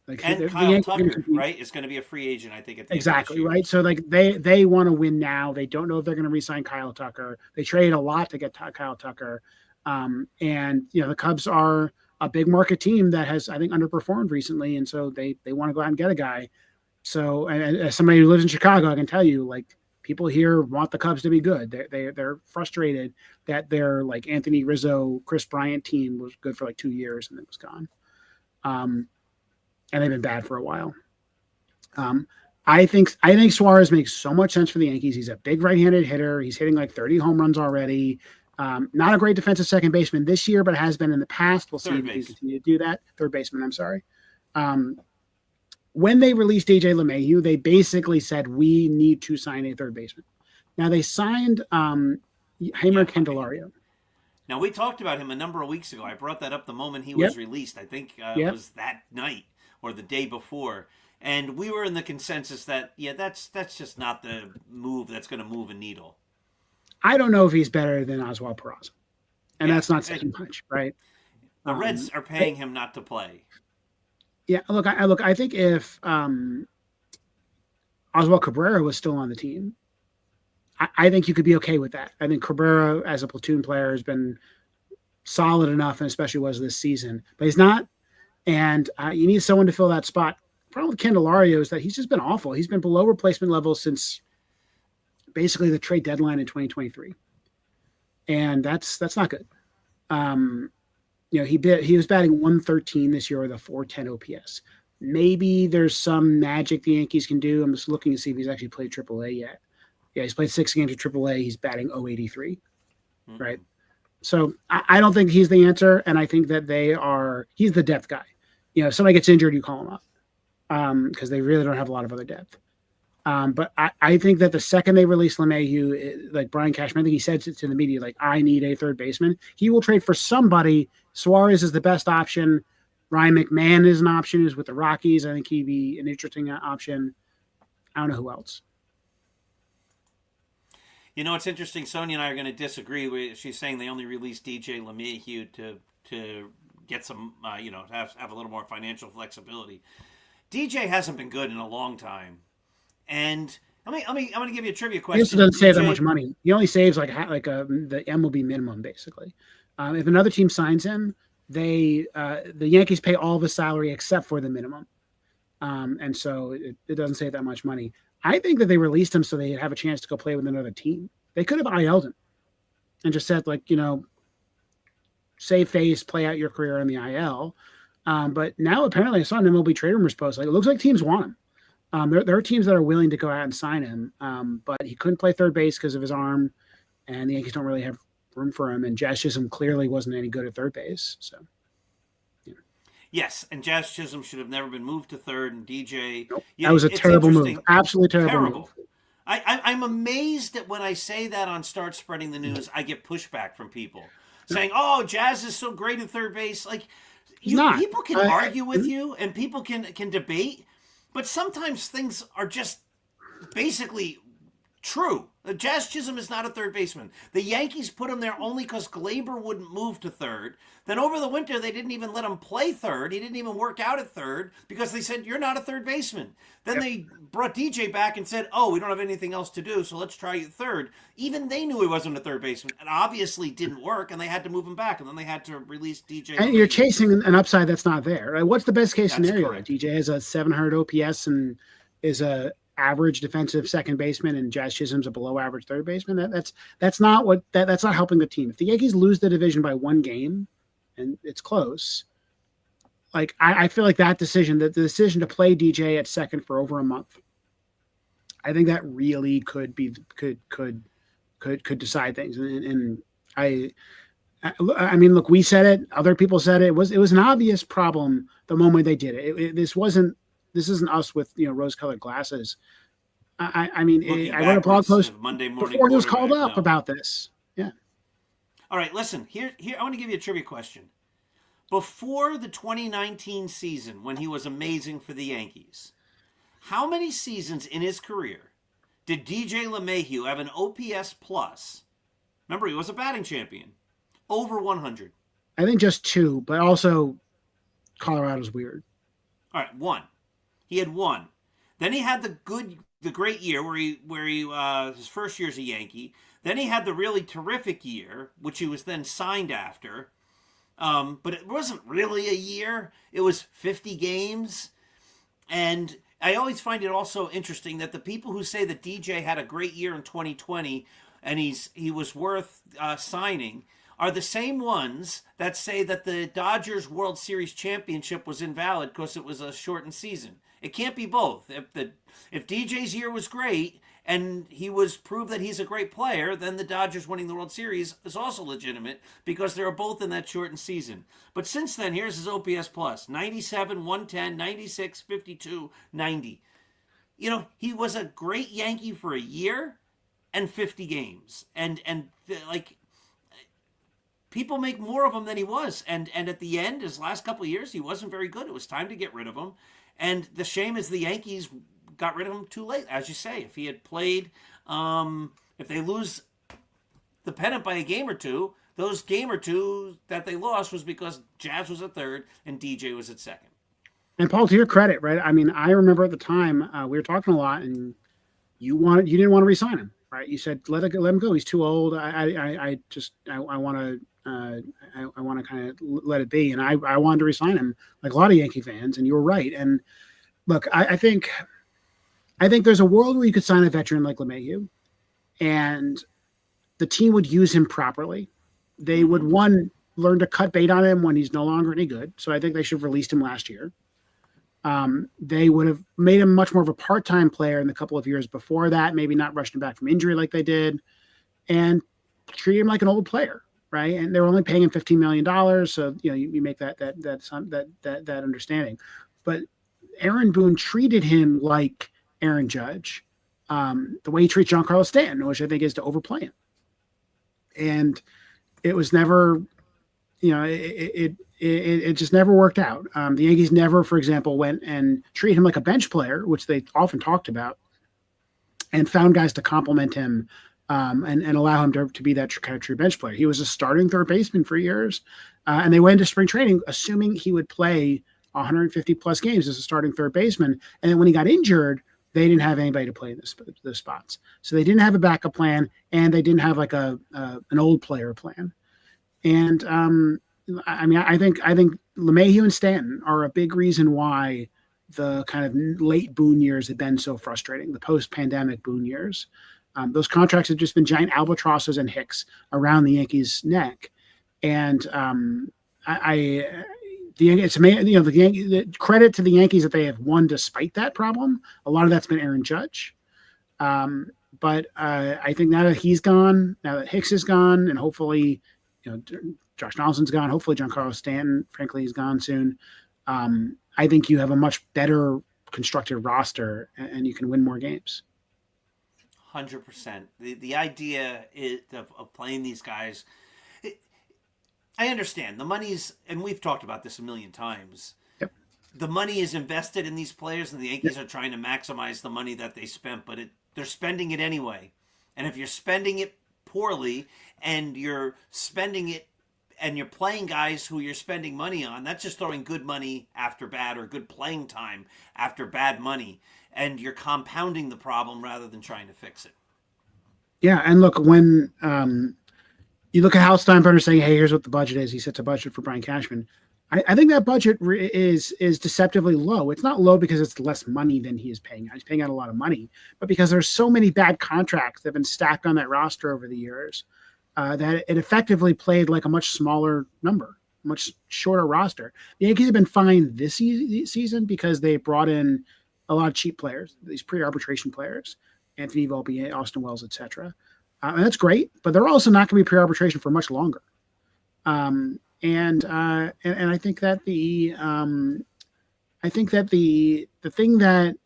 Speaker 3: And Kyle Tucker, right, is going to be a free agent, I think.
Speaker 4: Exactly, right? So, they want to win now. They don't know if they're going to re-sign Kyle Tucker. They traded a lot to get Kyle Tucker. And, the Cubs are a big market team that has, I think, underperformed recently, and so they want to go out and get a guy. So, and as somebody who lives in Chicago, I can tell you, people here want the Cubs to be good. They're frustrated that their Anthony Rizzo, Chris Bryant team was good for 2 years and it was gone. And they've been bad for a while. I think Suarez makes so much sense for the Yankees. He's a big right-handed hitter. He's hitting 30 home runs already. Not a great defensive second baseman this year, but has been in the past. We'll see if he can continue to do that. Third baseman, I'm sorry. When they released DJ LeMahieu, they basically said, we need to sign a third baseman. Now they signed Heimer Candelario.
Speaker 3: Now we talked about him a number of weeks ago. I brought that up the moment he was released. I think it was that night or the day before. And we were in the consensus that, that's just not the move that's going to move a needle.
Speaker 4: I don't know if he's better than Oswald Peraza. And that's not saying much, right?
Speaker 3: The Reds are paying him not to play.
Speaker 4: Yeah, I think if Oswald Cabrera was still on the team, I think you could be okay with that. I think Cabrera as a platoon player has been solid enough, and especially was this season. But he's not, and you need someone to fill that spot. The problem with Candelario is that he's just been awful. He's been below replacement level since basically the trade deadline in 2023, and that's not good. He was batting 113 this year with a 410 OPS. Maybe there's some magic the Yankees can do. I'm just looking to see if he's actually played AAA yet. Yeah, he's played 6 games at AAA. He's batting 083, right? So I don't think he's the answer, and I think that he's the depth guy. If somebody gets injured, you call him up because they really don't have a lot of other depth. But I think that the second they release LeMahieu, like Brian Cashman, I think he said to the media, I need a third baseman. He will trade for somebody. Suarez is the best option. Ryan McMahon is an option. Who's with the Rockies. I think he'd be an interesting option. I don't know who else.
Speaker 3: You know, it's interesting. Sonia and I are going to disagree. She's saying they only released DJ LeMahieu to get some, to have a little more financial flexibility. DJ hasn't been good in a long time, and I'm going to give you a trivia question.
Speaker 4: He also doesn't save that much money. He only saves the MLB minimum, basically. If another team signs him, the Yankees pay all of his salary except for the minimum, and so it doesn't save that much money. I think that they released him so they have a chance to go play with another team. They could have IL'd him and just said, save face, play out your career in the IL. But now apparently I saw an MLB trade rumors post. It looks like teams want him. There are teams that are willing to go out and sign him, but he couldn't play third base because of his arm, and the Yankees don't really have room for him. And Jazz Chisholm clearly wasn't any good at third base. So, yeah.
Speaker 3: Yes, and Jazz Chisholm should have never been moved to third, and DJ.
Speaker 4: Nope. That was a terrible move. Absolutely terrible move.
Speaker 3: I'm amazed that when I say that on Start Spreading the News, I get pushback from people saying, "Oh, Jazz is so great at third base." People can argue with you, and people can debate, but sometimes things are just basically true. Jazz Chisholm is not a third baseman. The Yankees put him there only because Glaber wouldn't move to third. Then over the winter, they didn't even let him play third. He didn't even work out at third because they said, you're not a third baseman. Then they brought DJ back and said, oh, we don't have anything else to do, so let's try you third. Even they knew he wasn't a third baseman. It obviously didn't work, and they had to move him back, and then they had to release DJ.
Speaker 4: And you're chasing an upside that's not there. Right? What's the best case scenario?
Speaker 3: Correct.
Speaker 4: DJ has a 700 OPS and is a average defensive second baseman, and Jazz Chisholm's a below average third baseman. That's not helping the team. If the Yankees lose the division by one game and it's close, I feel like the decision to play DJ at second for over a month, I think that really could decide things. And I mean, look, we said it, other people said it. It was an obvious problem the moment they did it. This isn't us with rose-colored glasses. I mean, I wrote a blog post
Speaker 3: Monday morning
Speaker 4: before he was called up about this. Yeah.
Speaker 3: All right, listen. Here I want to give you a trivia question. Before the 2019 season, when he was amazing for the Yankees, how many seasons in his career did DJ LeMahieu have an OPS plus? Remember, he was a batting champion. Over 100.
Speaker 4: I think just 2, but also Colorado's weird.
Speaker 3: All right, 1. He had 1. Then he had the great year where he his first year as a Yankee. Then he had the really terrific year, which he was then signed after. But it wasn't really a year. It was 50 games. And I always find it also interesting that the people who say that DJ had a great year in 2020 and he was worth signing are the same ones that say that the Dodgers World Series championship was invalid because it was a shortened season. It can't be both. If DJ's year was great and he was proved that he's a great player, then the Dodgers winning the World Series is also legitimate because they were both in that shortened season. But since then, here's his OPS plus: 97, 110, 96, 52, 90. He was a great Yankee for a year and 50 games. And people make more of him than he was. And at the end, his last couple of years, he wasn't very good. It was time to get rid of him. And the shame is the Yankees got rid of him too late. As you say, if he had played, if they lose the pennant by a game or two, those game or two that they lost was because Jazz was at third and DJ was at second.
Speaker 4: And Paul, to your credit, right? I mean, I remember at the time we were talking a lot, and you didn't want to re-sign him, right? You said let him go. He's too old. I want to kind of let it be, and I wanted to re-sign him, like a lot of Yankee fans. And you were right. And look, I think there's a world where you could sign a veteran like LeMahieu, and the team would use him properly. They would, one, learn to cut bait on him when he's no longer any good. So I think they should have released him last year. They would have made him much more of a part-time player in the couple of years before that, maybe not rushed him back from injury like they did, and treat him like an old player, right? And they were only paying him $15 million, so you make that understanding. But Aaron Boone treated him like Aaron Judge, the way he treats Giancarlo Stanton, which I think is to overplay him. And it was never, it just never worked out. The Yankees never, for example, went and treated him like a bench player, which they often talked about, and found guys to complement him and allow him to be that kind of true bench player. He was a starting third baseman for years, and they went into spring training assuming he would play 150 plus games as a starting third baseman. And then when he got injured, they didn't have anybody to play in those spots. So they didn't have a backup plan, and they didn't have like an old player plan. And I think LeMahieu and Stanton are a big reason why the kind of late Boone years have been so frustrating, the post-pandemic Boone years. Those contracts have just been giant albatrosses and hicks around the Yankees' neck. And it's amazing, the credit to the Yankees that they have won despite that problem. A lot of that's been Aaron Judge. But I think now that he's gone, now that Hicks is gone, and hopefully, Josh Donaldson's gone, hopefully Giancarlo Stanton, frankly, is gone soon. I think you have a much better constructed roster, and you can win more games.
Speaker 3: 100%. The idea of playing these guys, I understand the money's, and we've talked about this a million times.
Speaker 4: Yep.
Speaker 3: The money is invested in these players, and the Yankees are trying to maximize the money that they spent, but they're spending it anyway. And if you're spending it poorly, and you're spending it, and you're playing guys who you're spending money on, that's just throwing good money after bad, or good playing time after bad money. And you're compounding the problem rather than trying to fix it.
Speaker 4: Yeah, and look, when you look at Hal Steinbrenner saying, hey, here's what the budget is. He sets a budget for Brian Cashman. I think that budget is deceptively low. It's not low because it's less money than he is paying out. He's paying out a lot of money, but because there's so many bad contracts that have been stacked on that roster over the years, that it effectively played like a much smaller number, much shorter roster. The Yankees have been fine this season because they brought in a lot of cheap players, these pre-arbitration players, Anthony Volpe, Austin Wells, etc. And that's great, but they're also not going to be pre-arbitration for much longer. And I think that the thing that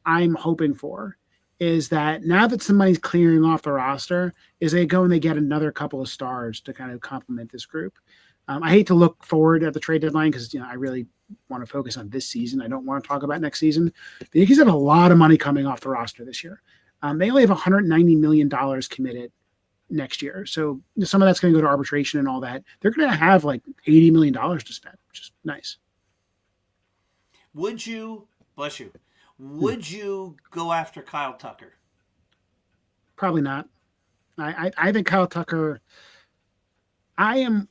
Speaker 4: I'm hoping for is that now that somebody's clearing off the roster, is they go and they get another couple of stars to kind of complement this group. I hate to look forward at the trade deadline because I really want to focus on this season. I don't want to talk about next season. The Yankees have a lot of money coming off the roster this year. They only have $190 million committed next year. So some of that's going to go to arbitration and all that. They're going to have like $80 million to spend, which is nice.
Speaker 3: Would you go after Kyle Tucker?
Speaker 4: Probably not. I think Kyle Tucker, I am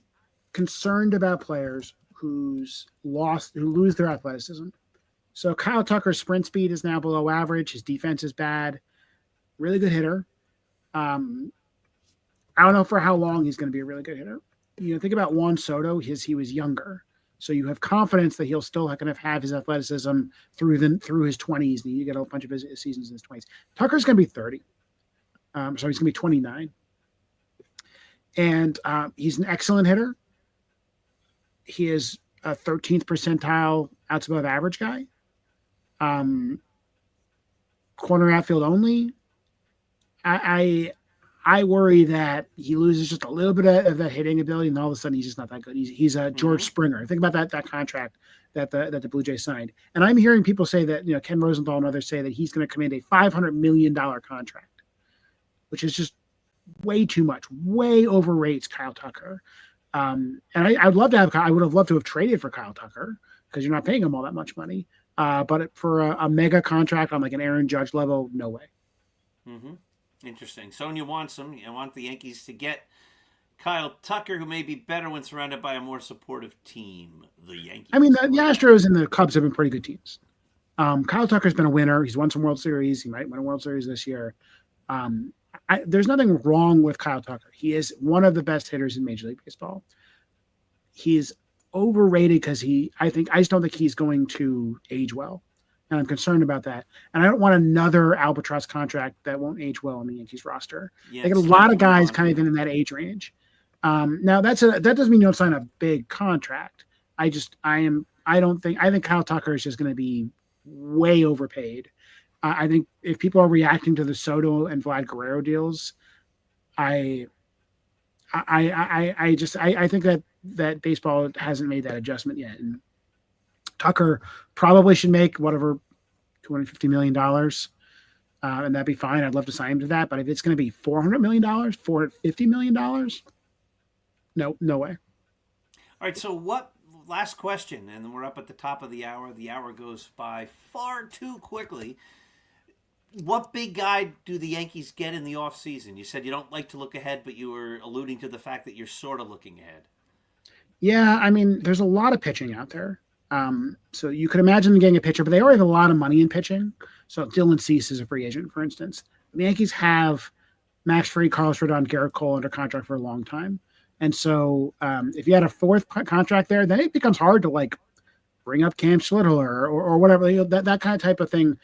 Speaker 4: concerned about players who lose their athleticism. So Kyle Tucker's sprint speed is now below average. His defense is bad. Really good hitter. I don't know for how long he's going to be a really good hitter. Think about Juan Soto. He was younger, so you have confidence that he'll still kind of have his athleticism through his 20s. And you get a bunch of his seasons in his 20s. Tucker's going to be 30. So he's going to be 29, and he's an excellent hitter. He is a 13th percentile outs above average guy. Corner outfield only. I worry that he loses just a little bit of that hitting ability, and all of a sudden he's just not that good. He's a George Springer. Think about that contract that the Blue Jays signed. And I'm hearing people say that Ken Rosenthal and others say that he's going to command a $500 million contract, which is just way too much. Way overrates Kyle Tucker. And I would have loved to have traded for Kyle Tucker because you're not paying him all that much money. But for a mega contract on like an Aaron Judge level, no way.
Speaker 3: Mm-hmm. Interesting. Sonia wants him. I want the Yankees to get Kyle Tucker, who may be better when surrounded by a more supportive team. The Yankees. I mean,
Speaker 4: the Astros and the Cubs have been pretty good teams. Kyle Tucker's been a winner. He's won some World Series. He might win a World Series this year. There's nothing wrong with Kyle Tucker. He is one of the best hitters in Major League Baseball. He's overrated because I just don't think he's going to age well. And I'm concerned about that. And I don't want another albatross contract that won't age well on the Yankees roster. Yeah, they get a lot of guys kind of in that age range. Now that doesn't mean you don't sign a big contract. I think Kyle Tucker is just going to be way overpaid. I think if people are reacting to the Soto and Vlad Guerrero deals, I think that baseball hasn't made that adjustment yet. And Tucker probably should make whatever $250 million. and that'd be fine. I'd love to sign him to that. But if it's going to be $400 million, $450 million, no way.
Speaker 3: All right, so what? Last question, and then we're up at the top of the hour. The hour goes by far too quickly. What big guy do the Yankees get in the offseason? You said you don't like to look ahead, but you were alluding to the fact that you're sort of looking ahead.
Speaker 4: Yeah, I mean, there's a lot of pitching out there. So you could imagine getting a pitcher, but they already have a lot of money in pitching. So Dylan Cease is a free agent, for instance. The Yankees have Max Fried, Carlos Rodon, Garrett Cole under contract for a long time. And so if you had a fourth contract there, then it becomes hard to like bring up Cam Schlittler or whatever. You know, that kind of type of thing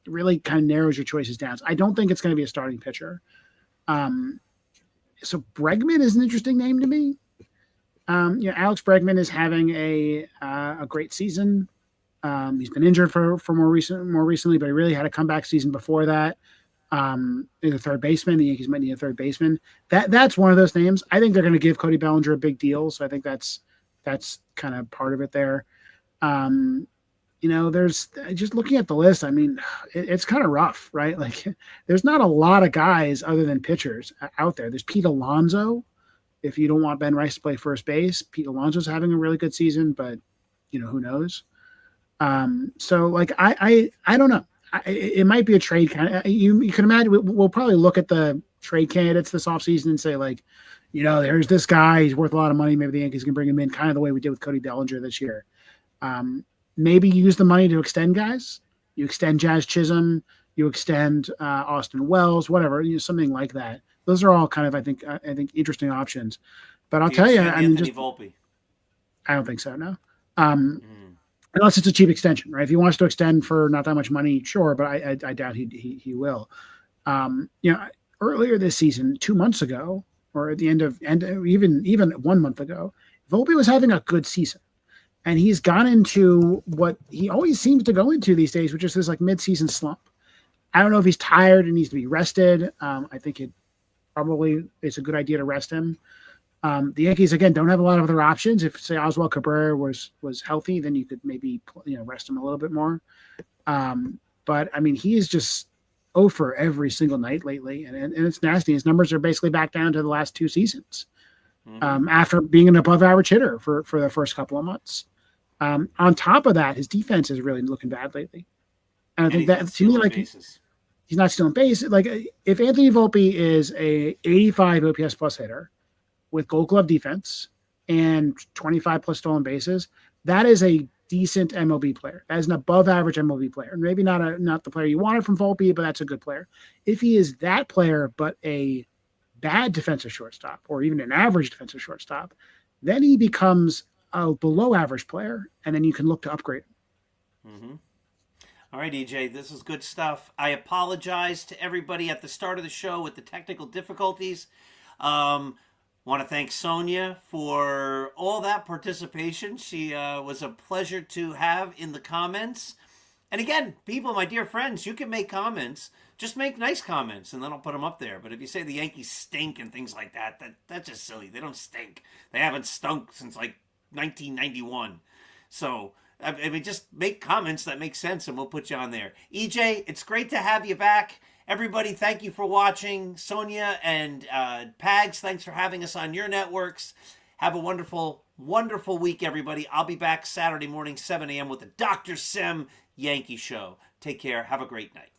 Speaker 4: really kind of narrows your choices down. So I don't think it's going to be a starting pitcher. So Bregman is an interesting name to me. Alex Bregman is having a great season. He's been injured for more recently, but he really had a comeback season before that. Is a third baseman. The Yankees might need a third baseman. That's one of those names. I think they're going to give Cody Bellinger a big deal, so I think that's kind of part of it there. There's just looking at the list. I mean, it's kind of rough, right? Like, there's not a lot of guys other than pitchers out there. There's Pete Alonso. If you don't want Ben Rice to play first base, Pete Alonso's having a really good season, but who knows? So like I don't know. It might be a trade kind of, you can imagine we'll probably look at the trade candidates this offseason and say like, there's this guy, he's worth a lot of money. Maybe the Yankees can bring him in kind of the way we did with Cody Bellinger this year. Maybe use the money to extend guys. You extend Jazz Chisholm, you extend Austin Wells, whatever, something like that. Those are all kind of, I think interesting options. But I'll tell you,
Speaker 3: Volpe?
Speaker 4: I don't think so. No. Unless it's a cheap extension, right? If he wants to extend for not that much money, sure, but I doubt he will. Earlier this season, 2 months ago, or at the end even 1 month ago, Volpe was having a good season, and he's gone into what he always seems to go into these days, which is this like mid-season slump. I don't know if he's tired and needs to be rested. I think it probably is a good idea to rest him. The Yankees, again, don't have a lot of other options. If, say, Oswald Cabrera was healthy, then you could maybe rest him a little bit more. But, I mean, he is just for every single night lately, and it's nasty. His numbers are basically back down to the last 2 seasons after being an above-average hitter for the first couple of months. On top of that, his defense is really looking bad lately. And I think that, to me, like, he's not stealing bases. Like, if Anthony Volpe is a 85 OPS plus hitter with Gold Glove defense and 25 plus stolen bases, that is a decent MLB player. That is an above average MLB player. Maybe not the player you wanted from Volpe, but that's a good player. If he is that player, but a bad defensive shortstop or even an average defensive shortstop, then he becomes a below average player, and then you can look to upgrade him.
Speaker 3: Mm-hmm. All right, EJ, this is good stuff. I apologize to everybody at the start of the show with the technical difficulties. Want to thank Sonia for all that participation. She was a pleasure to have in the comments. And again, people, my dear friends, you can make comments. Just make nice comments, and then I'll put them up there. But if you say the Yankees stink and things like that, that's just silly. They don't stink. They haven't stunk since like 1991. So, I mean, just make comments that make sense, and we'll put you on there. EJ, it's great to have you back. Everybody, thank you for watching. Sonia and Pags, thanks for having us on your networks. Have a wonderful, wonderful week, everybody. I'll be back Saturday morning, 7 a.m. with the Dr. Sem Yankee Show. Take care. Have a great night.